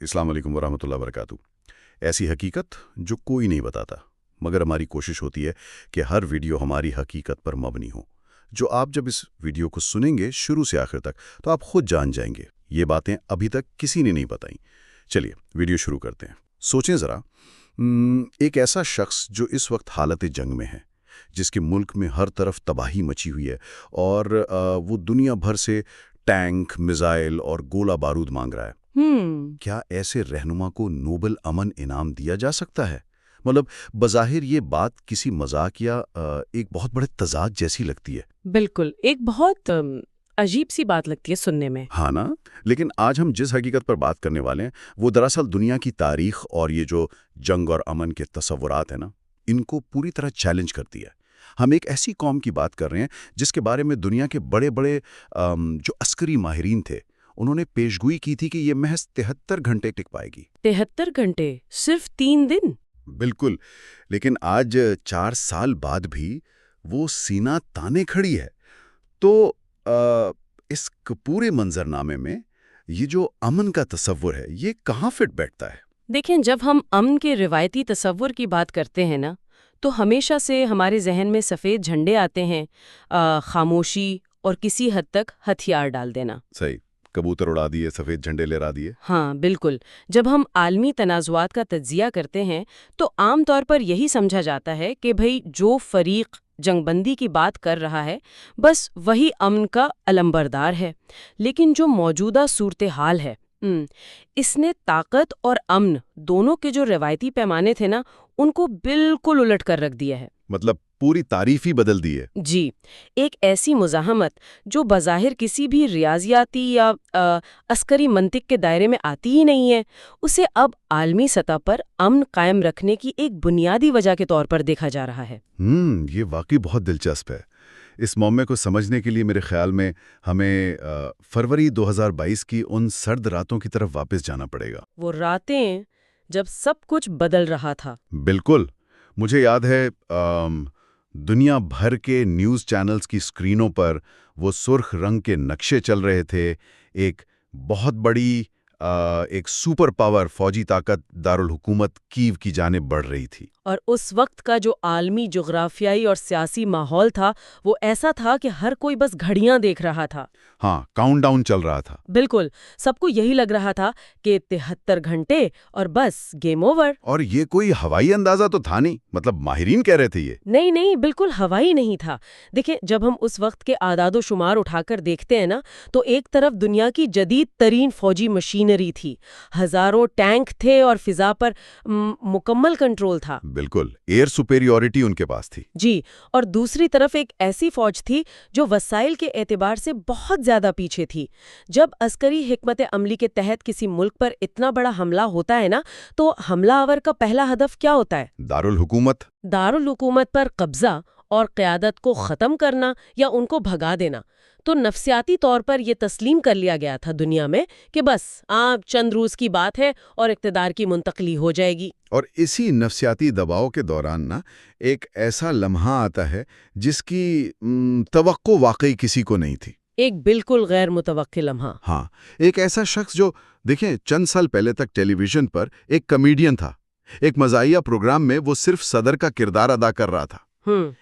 السلام علیکم ورحمۃ اللہ وبرکاتہ۔ ایسی حقیقت جو کوئی نہیں بتاتا، مگر ہماری کوشش ہوتی ہے کہ ہر ویڈیو ہماری حقیقت پر مبنی ہو۔ جو آپ جب اس ویڈیو کو سنیں گے شروع سے آخر تک تو آپ خود جان جائیں گے یہ باتیں ابھی تک کسی نے نہیں بتائیں۔ چلیے ویڈیو شروع کرتے ہیں۔ سوچیں ذرا، ایک ایسا شخص جو اس وقت حالت جنگ میں ہے، جس کے ملک میں ہر طرف تباہی مچی ہوئی ہے اور وہ دنیا بھر سے ٹینک، میزائل اور گولہ بارود مانگ رہا ہے۔ کیا ایسے رہنما کو نوبل امن انعام دیا جا سکتا ہے؟ مطلب بظاہر یہ بات کسی مذاق یا ایک بہت بڑے تضاد جیسی لگتی ہے۔ بالکل، ایک بہت عجیب سی بات لگتی ہے سننے میں۔ ہاں نا، لیکن آج ہم جس حقیقت پر بات کرنے والے ہیں وہ دراصل دنیا کی تاریخ اور یہ جو جنگ اور امن کے تصورات ہیں نا، ان کو پوری طرح چیلنج کرتی ہے۔ ہم ایک ایسی قوم کی بات کر رہے ہیں جس کے بارے میں دنیا کے بڑے بڑے جو عسکری ماہرین تھے انہوں نے پیشگوئی کی تھی کہ یہ محض 73 گھنٹے ٹک پائے گی۔ 73 گھنٹے؟ صرف 3 دن؟ بالکل، لیکن آج 4 سال بعد بھی وہ سینہ تانے کھڑی ہے۔ تو اس پورے منظرنامے میں یہ جو امن کا تصور ہے یہ کہاں فٹ بیٹھتا ہے؟ دیکھیں، جب ہم امن کے روایتی تصور کی بات کرتے ہیں نا، تو ہمیشہ سے ہمارے ذہن میں سفید جھنڈے آتے ہیں، خاموشی اور کسی حد تک ہتھیار ڈال دینا۔ صحیح، کبوتر اڑا دیے، سفید جھنڈے لہرا دیے۔ ہاں بالکل، جب ہم عالمی تنازعات کا تجزیہ کرتے ہیں تو عام طور پر یہی سمجھا جاتا ہے کہ بھئی جو فریق جنگ بندی کی بات کر رہا ہے بس وہی امن کا علمبردار ہے۔ لیکن جو موجودہ صورتحال ہے اس نے طاقت اور امن دونوں کے جو روایتی پیمانے تھے نا ان کو بالکل الٹ کر رکھ دیا ہے۔ مطلب پوری تعریف ہی بدل دی ہے۔ جی، ایک ایسی مزاحمت جو بظاہر کسی بھی ریاضیاتی یا عسکری منطق کے دائرے میں آتی ہی نہیں ہے، اسے اب عالمی سطح پر امن قائم رکھنے کی ایک بنیادی وجہ کے طور پر دیکھا جا رہا ہے۔ یہ واقعی بہت دلچسپ ہے۔ اس معمے کو سمجھنے کے لیے میرے خیال میں ہمیں فروری 2022 کی ان سرد راتوں کی طرف واپس جانا پڑے گا۔ وہ راتیں جب سب کچھ بدل رہا تھا۔ بالکل، مجھے یاد ہے دنیا بھر کے نیوز چینلز کی سکرینوں پر وہ سرخ رنگ کے نقشے چل رہے تھے، ایک بہت بڑی ایک سپر پاور فوجی طاقت دارالحکومت کیو کی جانب بڑھ رہی تھی۔ اور اس وقت کا جو عالمی جغرافیائی اور سیاسی ماحول تھا وہ ایسا تھا کہ ہر کوئی بس گھڑیاں دیکھ رہا تھا۔ ہاں، کاؤنٹ ڈاؤن چل رہا تھا۔ بالکل، سب کو یہی لگ رہا تھا کہ 73 گھنٹے اور بس گیم اوور۔ اور یہ کوئی ہوائی اندازہ تو تھا نہیں، مطلب ماہرین کہہ رہے تھے یہ نہیں، بالکل ہوائی نہیں تھا۔ دیکھیں، جب ہم اس وقت کے اعداد و شمار اٹھا کر دیکھتے ہیں نا تو ایک طرف دنیا کی جدید ترین فوجی مشینری تھی، ہزاروں ٹینک تھے اور فضا پر مکمل کنٹرول تھا۔ بالکل، ایئر سپیریورٹی ان کے پاس تھی۔ جی، اور دوسری طرف ایک ایسی فوج تھی جو وسائل کے اعتبار سے بہت زیادہ پیچھے تھی۔ جب عسکری حکمت عملی کے تحت کسی ملک پر اتنا بڑا حملہ ہوتا ہے نا تو حملہ آور کا پہلا ہدف کیا ہوتا ہے؟ دارالحکومت پر قبضہ اور قیادت کو ختم کرنا یا ان کو بھگا دینا۔ تو نفسیاتی طور پر یہ تسلیم کر لیا گیا تھا دنیا میں کہ بس چند روز کی بات ہے اور اقتدار کی منتقلی ہو جائے گی۔ اور اسی نفسیاتی دباؤ کے دوران نا ایک ایسا لمحہ آتا ہے جس کی توقع واقعی کسی کو نہیں تھی۔ ایک بالکل غیر متوقع لمحہ۔ ہاں، ایک ایسا شخص جو دیکھیں چند سال پہلے تک ٹیلی ویژن پر ایک کمیڈین تھا، ایک مزاحیہ پروگرام میں وہ صرف صدر کا کردار ادا کر رہا تھا،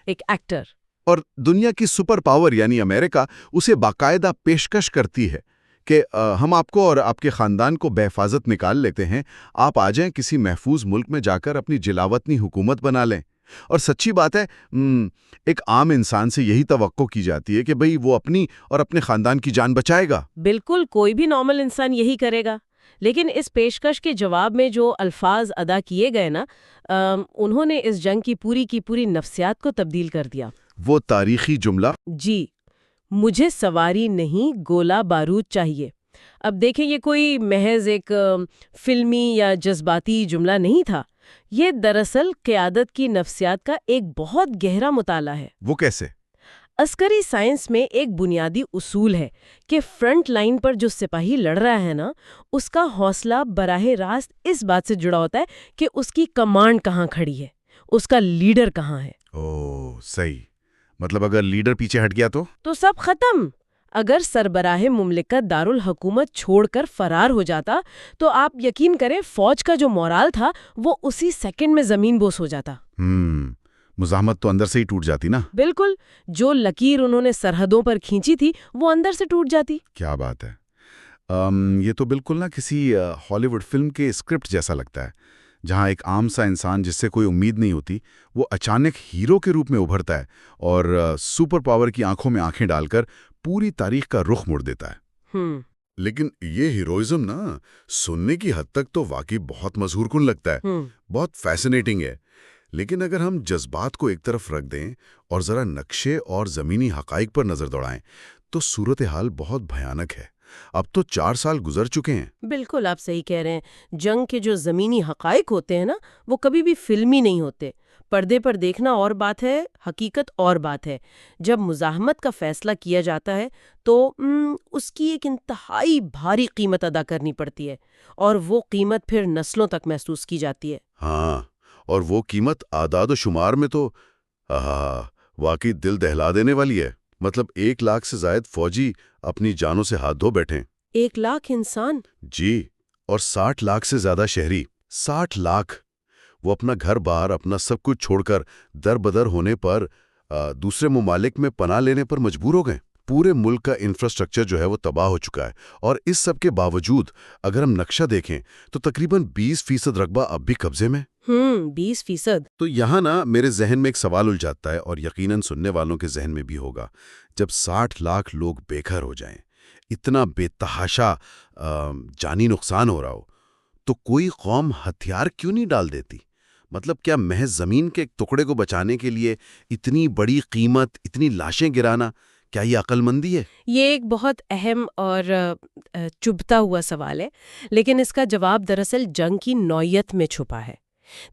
ایک ایکٹر، اور دنیا کی سپر پاور یعنی امریکہ اسے باقاعدہ پیشکش کرتی ہے کہ ہم آپ کو اور آپ کے خاندان کو بحفاظت نکال لیتے ہیں، آپ آ جائیں کسی محفوظ ملک میں جا کر اپنی جلاوطنی حکومت بنا لیں۔ اور سچی بات ہے، ایک عام انسان سے یہی توقع کی جاتی ہے کہ بھئی وہ اپنی اور اپنے خاندان کی جان بچائے گا۔ بالکل، کوئی بھی نارمل انسان یہی کرے گا۔ لیکن اس پیشکش کے جواب میں جو الفاظ ادا کیے گئے نا انہوں نے اس جنگ کی پوری نفسیات کو تبدیل کر دیا۔ وہ تاریخی جملہ، جی، مجھے سواری نہیں گولہ بارود چاہیے۔ اب دیکھیں، یہ کوئی محض ایک فلمی یا جذباتی جملہ نہیں تھا، یہ دراصل قیادت کی نفسیات کا ایک بہت گہرا مطالعہ ہے۔ وہ کیسے؟ عسکری سائنس میں ایک بنیادی اصول ہے کہ فرنٹ لائن پر جو سپاہی لڑ رہا ہے نا اس کا حوصلہ براہ راست اس بات سے جڑا ہوتا ہے کہ اس کی کمانڈ کہاں کھڑی ہے، اس کا لیڈر کہاں ہے۔ صحیح، مطلب اگر لیڈر پیچھے ہٹ گیا تو سب ختم۔ اگر سربراہ مملکت دارالحکومت چھوڑ کر فرار ہو جاتا تو آپ یقین کریں فوج کا جو مورال تھا وہ اسی سیکنڈ میں زمین بوس ہو جاتا۔ مزاحمت تو اندر سے ہی ٹوٹ جاتی نا۔ بالکل، جو لکیر انہوں نے سرحدوں پر کھینچی تھی وہ اندر سے ٹوٹ جاتی۔ کیا بات ہے! یہ تو بالکل نا کسی ہالی ووڈ فلم کے اسکرپٹ جیسا لگتا ہے، جہاں ایک عام سا انسان جس سے کوئی امید نہیں ہوتی وہ اچانک ہیرو کے روپ میں ابھرتا ہے اور سپر پاور کی آنکھوں میں آنکھیں ڈال کر پوری تاریخ کا رخ موڑ دیتا ہے۔ لیکن یہ ہیروئزم نا سننے کی حد تک تو واقعی بہت مذہور کن لگتا ہے، بہت فیسنیٹنگ ہے۔ لیکن اگر ہم جذبات کو ایک طرف رکھ دیں اور ذرا نقشے اور زمینی حقائق پر نظر دوڑائیں تو صورتحال بہت بھیانک ہے۔ اب تو 4 سال گزر چکے ہیں۔ بالکل آپ صحیح کہہ رہے ہیں۔ جنگ کے جو زمینی حقائق ہوتے ہیں نا وہ کبھی بھی فلمی نہیں ہوتے۔ پردے پر دیکھنا اور بات ہے، حقیقت اور بات ہے۔ جب مزاحمت کا فیصلہ کیا جاتا ہے تو اس کی ایک انتہائی بھاری قیمت ادا کرنی پڑتی ہے، اور وہ قیمت پھر نسلوں تک محسوس کی جاتی ہے۔ ہاں، اور وہ قیمت اعداد و شمار میں تو واقعی دل دہلا دینے والی ہے۔ مطلب 1 لاکھ سے زائد فوجی اپنی جانوں سے ہاتھ دھو بیٹھے۔ 1 لاکھ انسان؟ جی، اور 60 لاکھ سے زیادہ شہری۔ 60 لاکھ! وہ اپنا گھر بار، اپنا سب کچھ چھوڑ کر در بدر ہونے پر دوسرے ممالک میں پناہ لینے پر مجبور ہو گئے۔ پورے ملک کا انفراسٹرکچر جو ہے وہ تباہ ہو چکا ہے، اور اس سب کے باوجود اگر ہم نقشہ دیکھیں تو تقریباً 20% رقبہ اب بھی قبضے میں۔ 20%؟ تو یہاں نا میرے ذہن میں ایک سوال الجھاتا ہے، اور یقیناً سننے والوں کے ذہن میں بھی ہوگا۔ جب 60 لاکھ لوگ بے گھر ہو جائیں، اتنا بے تحاشا جانی نقصان ہو رہا ہو، تو کوئی قوم ہتھیار کیوں نہیں ڈال دیتی؟ مطلب کیا محض زمین کے ایک ٹکڑے کو بچانے کے لیے اتنی بڑی قیمت، اتنی لاشیں گرانا، کیا یہ عقل مندی ہے؟ یہ ایک بہت اہم اور چبھتا ہوا سوال ہے، لیکن اس کا جواب دراصل جنگ کی نوعیت میں چھپا ہے۔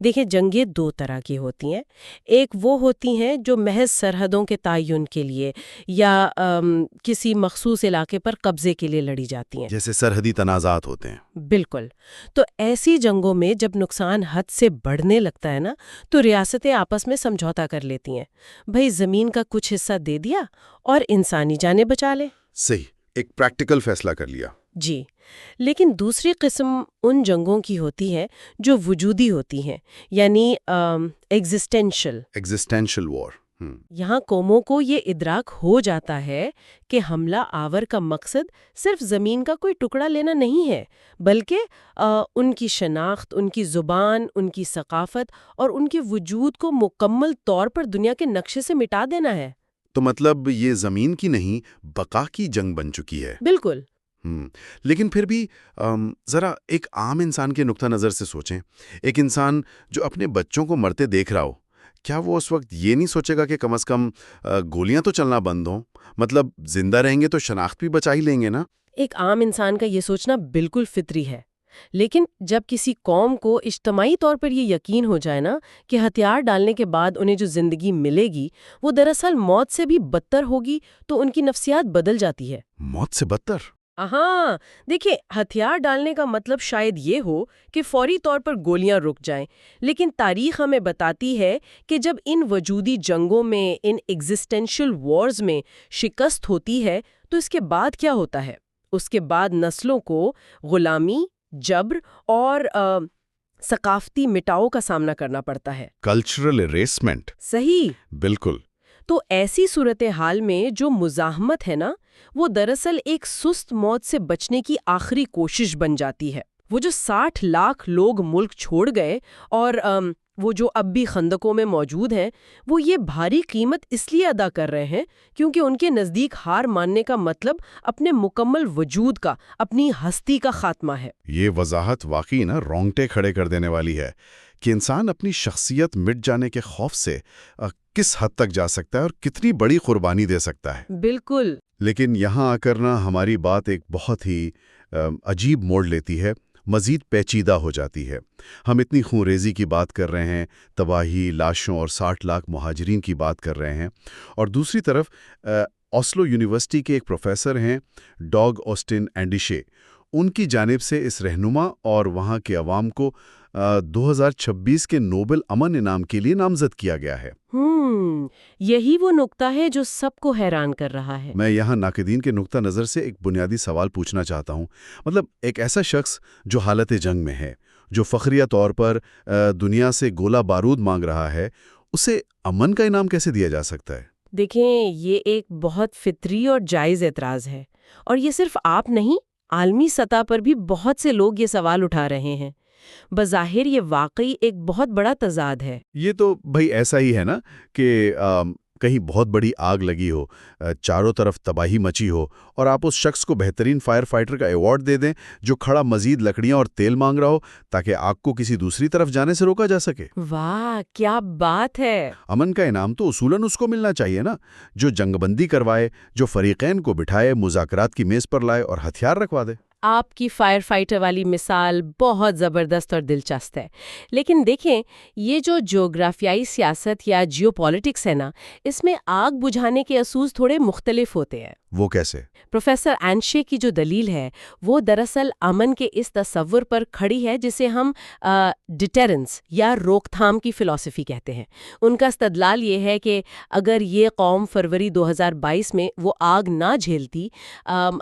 دیکھیں، جنگیں 2 طرح کی ہوتی ہیں۔ ایک وہ ہوتی ہیں جو محض سرحدوں کے تعین کے لیے یا کسی مخصوص علاقے پر قبضے کے لیے لڑی جاتی ہیں، جیسے سرحدی تنازعات ہوتے ہیں۔ بالکل۔ تو ایسی جنگوں میں جب نقصان حد سے بڑھنے لگتا ہے نا تو ریاستیں آپس میں سمجھوتا کر لیتی ہیں، بھئی زمین کا کچھ حصہ دے دیا اور انسانی جانیں بچا لے۔ صحیح، ایک پریکٹیکل فیصلہ کر لیا۔ جی، لیکن دوسری قسم ان جنگوں کی ہوتی ہے جو وجودی ہوتی ہیں، یعنی ایگزسٹینشل وار۔ یہاں قوموں کو یہ ادراک ہو جاتا ہے کہ حملہ آور کا مقصد صرف زمین کا کوئی ٹکڑا لینا نہیں ہے، بلکہ ان کی شناخت، ان کی زبان، ان کی ثقافت اور ان کے وجود کو مکمل طور پر دنیا کے نقشے سے مٹا دینا ہے۔ تو مطلب یہ زمین کی نہیں، بقا کی جنگ بن چکی ہے۔ بالکل۔ لیکن پھر بھی ذرا ایک عام انسان کے نقطہ نظر سے سوچیں۔ ایک انسان جو اپنے بچوں کو مرتے دیکھ رہا ہو، کیا وہ اس وقت یہ نہیں سوچے گا کہ کم از کم گولیاں تو چلنا بند ہوں؟ مطلب زندہ رہیں گے تو شناخت بھی بچا ہی لیں گے نا؟ ایک عام انسان کا یہ سوچنا بالکل فطری ہے، لیکن جب کسی قوم کو اجتماعی طور پر یہ یقین ہو جائے نا کہ ہتھیار ڈالنے کے بعد انہیں جو زندگی ملے گی وہ دراصل موت سے بھی بدتر ہوگی تو ان کی نفسیات بدل جاتی ہے۔ موت سے بدتر؟ ہاں، دیکھیں، ہتھیار ڈالنے کا مطلب شاید یہ ہو کہ فوری طور پر گولیاں رک جائیں، لیکن تاریخ ہمیں بتاتی ہے کہ جب ان وجودی جنگوں میں، ان ایگزسٹینشل وارز میں شکست ہوتی ہے تو اس کے بعد کیا ہوتا ہے؟ اس کے بعد نسلوں کو غلامی، جبر اور ثقافتی مٹاؤ کا سامنا کرنا پڑتا ہے۔ کلچرل اریسمنٹ۔ صحیح، بالکل۔ تو ایسی صورتحال میں جو مزاحمت ہے نا وہ دراصل ایک سست موت سے بچنے کی آخری کوشش بن جاتی ہے۔ وہ جو 60 لاکھ لوگ ملک چھوڑ گئے اور وہ جو اب بھی خندقوں میں موجود ہیں، وہ یہ بھاری قیمت اس لیے ادا کر رہے ہیں کیونکہ ان کے نزدیک ہار ماننے کا مطلب اپنے مکمل وجود کا، اپنی ہستی کا خاتمہ ہے۔ یہ وضاحت واقعی نا رونگٹے کھڑے کر دینے والی ہے کہ انسان اپنی شخصیت مٹ جانے کے خوف سے کس حد تک جا سکتا ہے اور کتنی بڑی قربانی دے سکتا ہے۔ بالکل۔ لیکن یہاں آ کر نا ہماری بات ایک بہت ہی عجیب موڑ لیتی ہے، مزید پیچیدہ ہو جاتی ہے۔ ہم اتنی خونریزی کی بات کر رہے ہیں، تباہی، لاشوں اور 60 لاکھ مہاجرین کی بات کر رہے ہیں، اور دوسری طرف اوسلو یونیورسٹی کے ایک پروفیسر ہیں ڈاگ آسٹن اینڈیشے، ان کی جانب سے اس رہنما اور وہاں کے عوام کو 2026 کے نوبل امن انعام کے لیے نامزد کیا گیا ہے۔ یہی وہ نقطہ ہے جو سب کو حیران کر رہا ہے۔ میں یہاں ناقدین کے نقطہ نظر سے ایک بنیادی سوال پوچھنا چاہتا ہوں۔ مطلب ایک ایسا شخص جو حالت جنگ میں ہے، جو فخریہ طور پر دنیا سے گولہ بارود مانگ رہا ہے، اسے امن کا انعام کیسے دیا جا سکتا ہے؟ دیکھیں، یہ ایک بہت فطری اور جائز اعتراض ہے، اور یہ صرف آپ نہیں، عالمی سطح پر بھی بہت سے لوگ یہ سوال اٹھا رہے ہیں۔ بظاہر یہ واقعی ایک بہت بڑا تضاد ہے۔ یہ تو بھئی ایسا ہی ہے نا کہ کہیں بہت بڑی آگ لگی ہو، چاروں طرف تباہی مچی ہو، اور آپ اس شخص کو بہترین فائر فائٹر کا ایوارڈ دے دیں جو کھڑا مزید لکڑیاں اور تیل مانگ رہا ہو تاکہ آگ کو کسی دوسری طرف جانے سے روکا جا سکے۔ واہ، کیا بات ہے! امن کا انعام تو اصولاً اس کو ملنا چاہیے نا، جو جنگ بندی کروائے، جو فریقین کو بٹھائے، مذاکرات کی میز پر لائے اور ہتھیار رکھوا دے۔ آپ کی فائر فائٹر والی مثال بہت زبردست اور دلچسپ ہے، لیکن دیکھیں، یہ جو جغرافیائی سیاست یا جیو پالیٹکس ہے نا، اس میں آگ بجھانے کے اصول تھوڑے مختلف ہوتے ہیں۔ وہ کیسے؟ پروفیسر اینشے کی جو دلیل ہے وہ دراصل امن کے اس تصور پر کھڑی ہے جسے ہم ڈیٹرنس یا روک تھام کی فلسفی کہتے ہیں۔ ان کا استدلال یہ ہے کہ اگر یہ قوم فروری 2022 میں وہ آگ نہ جھیلتی،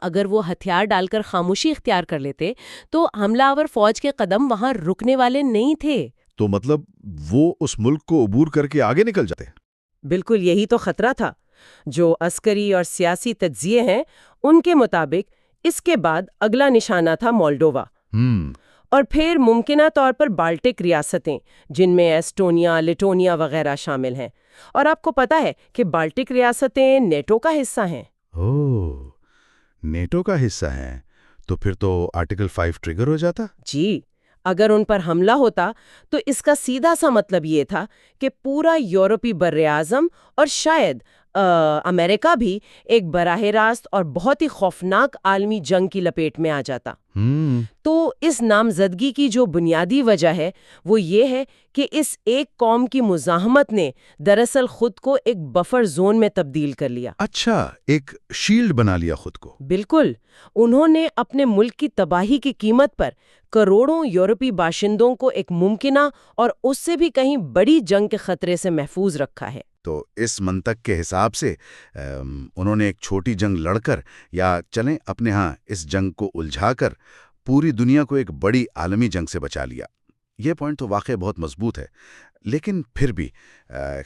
اگر وہ ہتھیار ڈال کر خاموشی اختیار کر لیتے، تو حملہ آور فوج کے قدم وہاں رکنے والے نہیں تھے۔ تو مطلب وہ اس ملک کو عبور کر کے آگے نکل جاتے؟ بالکل یہی تو خطرہ تھا۔ جو عسکری اور سیاسی تجزیے ہیں ان کے مطابق اس کے بعد اگلا نشانہ تھا مولڈووا، اور پھر ممکنہ طور پر بالٹک ریاستیں جن میں ایسٹونیا، لٹونیا وغیرہ شامل ہیں، اور آپ کو پتہ ہے کہ بالٹک ریاستیں نیٹو کا حصہ ہیں۔ اوہ، نیٹو کا حصہ ہیں، تو پھر تو آرٹیکل 5 ٹریگر ہو جاتا؟ جی، اگر ان پر حملہ ہوتا تو اس کا سیدھا سا مطلب یہ تھا کہ پورا یورپی براعظم اور شاید امریکہ بھی ایک براہ راست اور بہت ہی خوفناک عالمی جنگ کی لپیٹ میں آ جاتا۔ تو اس نامزدگی کی جو بنیادی وجہ ہے وہ یہ ہے کہ اس ایک قوم کی مزاحمت نے دراصل خود کو ایک بفر زون میں تبدیل کر لیا۔ اچھا، ایک شیلڈ بنا لیا خود کو۔ بالکل، انہوں نے اپنے ملک کی تباہی کی قیمت پر کروڑوں یورپی باشندوں کو ایک ممکنہ اور اس سے بھی کہیں بڑی جنگ کے خطرے سے محفوظ رکھا ہے۔ تو اس منطق کے حساب سے انہوں نے ایک چھوٹی جنگ لڑ کر، یا چلیں اپنے ہاں اس جنگ کو الجھا کر، پوری دنیا کو ایک بڑی عالمی جنگ سے بچا لیا۔ یہ پوائنٹ تو واقعی بہت مضبوط ہے، لیکن پھر بھی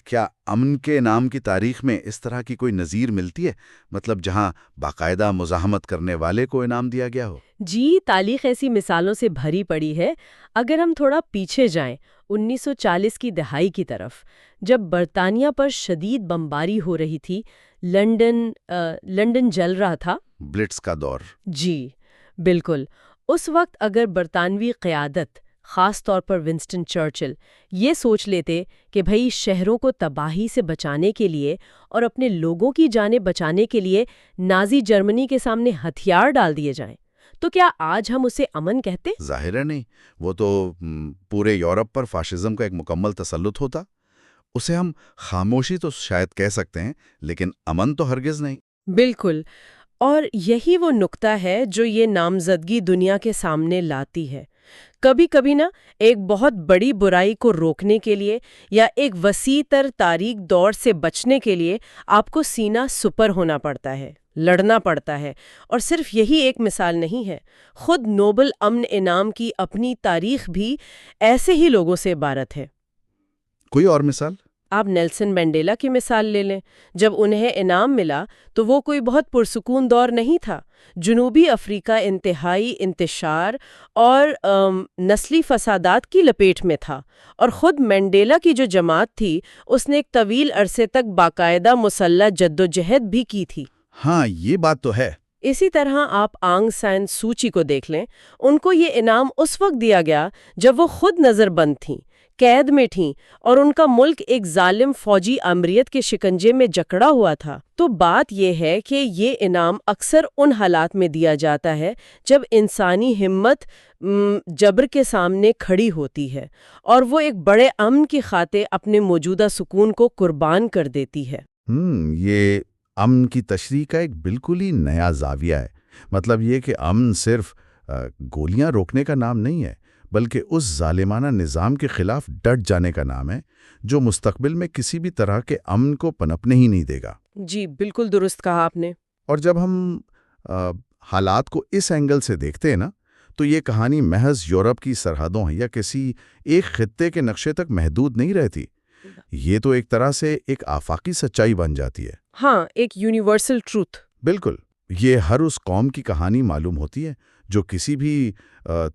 کیا امن کے نام کی تاریخ میں اس طرح کی کوئی نظیر ملتی ہے؟ مطلب جہاں باقاعدہ مزاحمت کرنے والے کو انعام دیا گیا ہو؟ جی، تاریخ ایسی مثالوں سے بھری پڑی ہے۔ اگر ہم تھوڑا پیچھے جائیں 1940 کی دہائی کی طرف، جب برطانیہ پر شدید بمباری ہو رہی تھی، لندن جل رہا تھا، بلٹس کا دور۔ جی بالکل، اس وقت اگر برطانوی قیادت، خاص طور پر ونسٹن چرچل، یہ سوچ لیتے کہ بھئی شہروں کو تباہی سے بچانے کے لیے اور اپنے لوگوں کی جانیں بچانے کے لیے نازی جرمنی کے سامنے ہتھیار ڈال دیے جائیں، تو کیا آج ہم اسے امن کہتے؟ ظاہر ہے نہیں، وہ تو پورے یورپ پر فاشزم کا ایک مکمل تسلط ہوتا۔ اسے ہم خاموشی تو شاید کہہ سکتے ہیں، لیکن امن تو ہرگز نہیں۔ بالکل، اور یہی وہ نقطہ ہے جو یہ نامزدگی دنیا کے سامنے لاتی ہے۔ کبھی کبھی نا ایک بہت بڑی برائی کو روکنے کے لیے یا ایک وسیع تر تاریک دور سے بچنے کے لیے آپ کو سینہ سپر ہونا پڑتا ہے، لڑنا پڑتا ہے، اور صرف یہی ایک مثال نہیں ہے۔ خود نوبل امن انعام کی اپنی تاریخ بھی ایسے ہی لوگوں سے عبارت ہے۔ کوئی اور مثال؟ آپ نیلسن مینڈیلا کی مثال لے لیں۔ جب انہیں انعام ملا تو وہ کوئی بہت پرسکون دور نہیں تھا۔ جنوبی افریقہ انتہائی انتشار اور نسلی فسادات کی لپیٹ میں تھا، اور خود مینڈیلا کی جو جماعت تھی اس نے ایک طویل عرصے تک باقاعدہ مسلح جدوجہد بھی کی تھی۔ ہاں، یہ بات تو ہے۔ اسی طرح آپ آنگ سان سوچی کو دیکھ لیں۔ ان کو یہ انعام اس وقت دیا گیا جب وہ خود نظر بند تھیں، قید میں تھیں، اور ان کا ملک ایک ظالم فوجی آمریت کے شکنجے میں جکڑا ہوا تھا۔ تو بات یہ ہے کہ یہ انعام اکثر ان حالات میں دیا جاتا ہے جب انسانی ہمت جبر کے سامنے کھڑی ہوتی ہے، اور وہ ایک بڑے امن کی خاطر اپنے موجودہ سکون کو قربان کر دیتی ہے۔ یہ امن کی تشریح کا ایک بالکل ہی نیا زاویہ ہے۔ مطلب یہ کہ امن صرف گولیاں روکنے کا نام نہیں ہے، بلکہ اس ظالمانہ نظام کے خلاف ڈٹ جانے کا نام ہے جو مستقبل میں کسی بھی طرح کے امن کو پنپنے ہی نہیں دے گا۔ جی بالکل درست کہا آپ نے۔ اور جب ہم حالات کو اس اینگل سے دیکھتے ہیں نا، تو یہ کہانی محض یورپ کی سرحدوں یا کسی ایک خطے کے نقشے تک محدود نہیں رہتی۔ یہ تو ایک طرح سے ایک آفاقی سچائی بن جاتی ہے۔ ہاں، ایک یونیورسل ٹروتھ۔ بالکل، یہ ہر اس قوم کی کہانی معلوم ہوتی ہے جو کسی بھی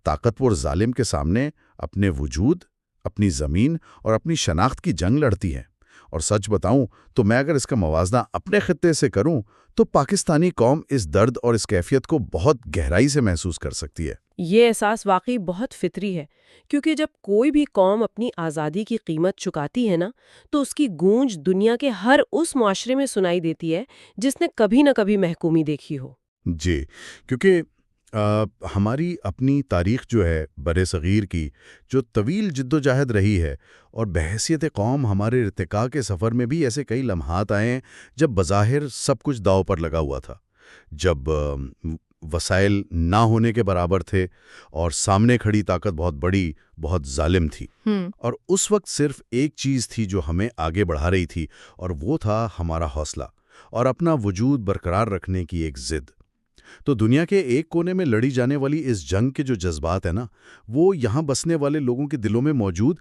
طاقتور ظالم کے سامنے اپنے وجود، اپنی زمین اور اپنی شناخت کی جنگ لڑتی ہے۔ اور سچ بتاؤں تو میں اگر اس کا موازنہ اپنے خطے سے کروں تو پاکستانی قوم اس درد اور اس کیفیت کو بہت گہرائی سے محسوس کر سکتی ہے۔ یہ احساس واقعی بہت فطری ہے، کیونکہ جب کوئی بھی قوم اپنی آزادی کی قیمت چکاتی ہے نا، تو اس کی گونج دنیا کے ہر اس معاشرے میں سنائی دیتی ہے جس نے کبھی نہ کبھی محکومی دیکھی ہو۔ جی، کیونکہ ہماری اپنی تاریخ جو ہے بر صغیر کی، جو طویل جد و جہد رہی ہے، اور بحیثیت قوم ہمارے ارتقاء کے سفر میں بھی ایسے کئی لمحات آئے ہیں جب بظاہر سب کچھ داؤ پر لگا ہوا تھا، جب وسائل نہ ہونے کے برابر تھے اور سامنے کھڑی طاقت بہت بڑی، بہت ظالم تھی۔ اور اس وقت صرف ایک چیز تھی جو ہمیں آگے بڑھا رہی تھی، اور وہ تھا ہمارا حوصلہ اور اپنا وجود برقرار رکھنے کی ایک ضد۔ تو دنیا کے ایک کونے میں لڑی جانے والی اس جنگ کے جو جذبات ہیں نا، وہ یہاں بسنے والے لوگوں کے دلوں میں موجود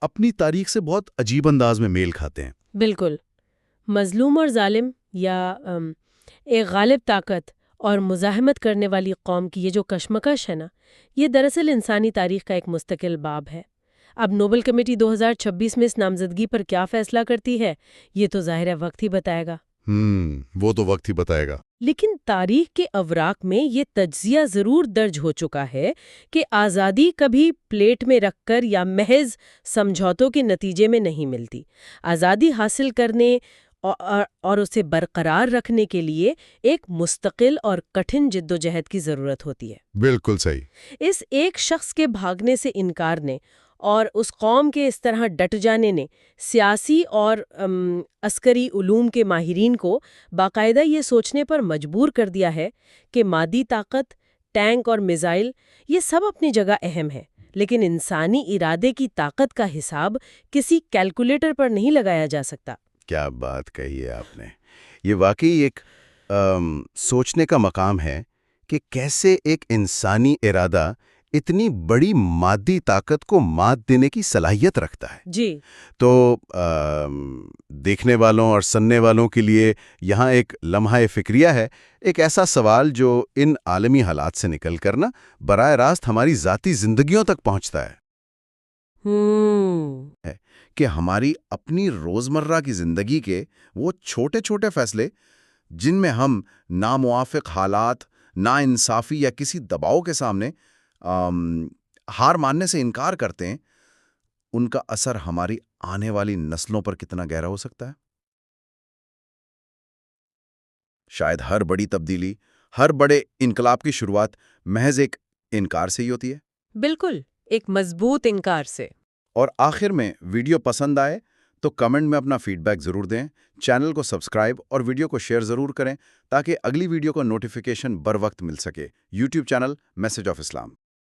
اپنی تاریخ سے بہت عجیب انداز میں میل کھاتے ہیں۔ بالکل، مظلوم اور ظالم، یا ایک غالب طاقت اور مزاحمت کرنے والی قوم کی یہ جو کشمکش ہے نا، یہ دراصل انسانی تاریخ کا ایک مستقل باب ہے۔ اب نوبل کمیٹی 2026 میں اس نامزدگی پر کیا فیصلہ کرتی ہے، یہ تو ظاہر ہے وقت ہی بتائے گا۔ وہ تو وقت ہی بتائے گا۔ لیکن تاریخ کے اوراق میں یہ تجزیہ ضرور درج ہو چکا ہے کہ آزادی کبھی پلیٹ میں رکھ کر یا محض سمجھوتوں کے نتیجے میں نہیں ملتی۔ آزادی حاصل کرنے اور اسے برقرار رکھنے کے لیے ایک مستقل اور کٹھن جد و جہد کی ضرورت ہوتی ہے۔ بالکل صحیح۔ اس ایک شخص کے بھاگنے سے انکار نے اور اس قوم کے اس طرح ڈٹ جانے نے سیاسی اور عسکری علوم کے ماہرین کو باقاعدہ یہ سوچنے پر مجبور کر دیا ہے کہ مادی طاقت، ٹینک اور میزائل یہ سب اپنی جگہ اہم ہے، لیکن انسانی ارادے کی طاقت کا حساب کسی کیلکولیٹر پر نہیں لگایا جا سکتا۔ کیا بات کہی ہے آپ نے! یہ واقعی ایک سوچنے کا مقام ہے کہ کیسے ایک انسانی ارادہ اتنی بڑی مادی طاقت کو مات دینے کی صلاحیت رکھتا ہے۔ جی تو دیکھنے والوں اور سننے والوں کے لیے یہاں ایک لمحہ فکریہ ہے، ایک ایسا سوال جو ان عالمی حالات سے نکل کر نا براہ راست ہماری ذاتی زندگیوں تک پہنچتا ہے کہ ہماری اپنی روزمرہ کی زندگی کے وہ چھوٹے چھوٹے فیصلے جن میں ہم ناموافق حالات، ناانصافی یا کسی دباؤ کے سامنے ہار ماننے سے انکار کرتے ہیں، ان کا اثر ہماری آنے والی نسلوں پر کتنا گہرا ہو سکتا ہے۔ شاید ہر بڑی تبدیلی، ہر بڑے انقلاب کی شروعات محض ایک انکار سے ہی ہوتی ہے۔ بالکل، ایک مضبوط انکار سے۔ اور آخر میں ویڈیو پسند آئے تو کمنٹ میں اپنا فیڈ بیک ضرور دیں، چینل کو سبسکرائب اور ویڈیو کو شیئر ضرور کریں تاکہ اگلی ویڈیو کو نوٹیفیکیشن بر وقت مل سکے۔ YouTube channel message of Islam.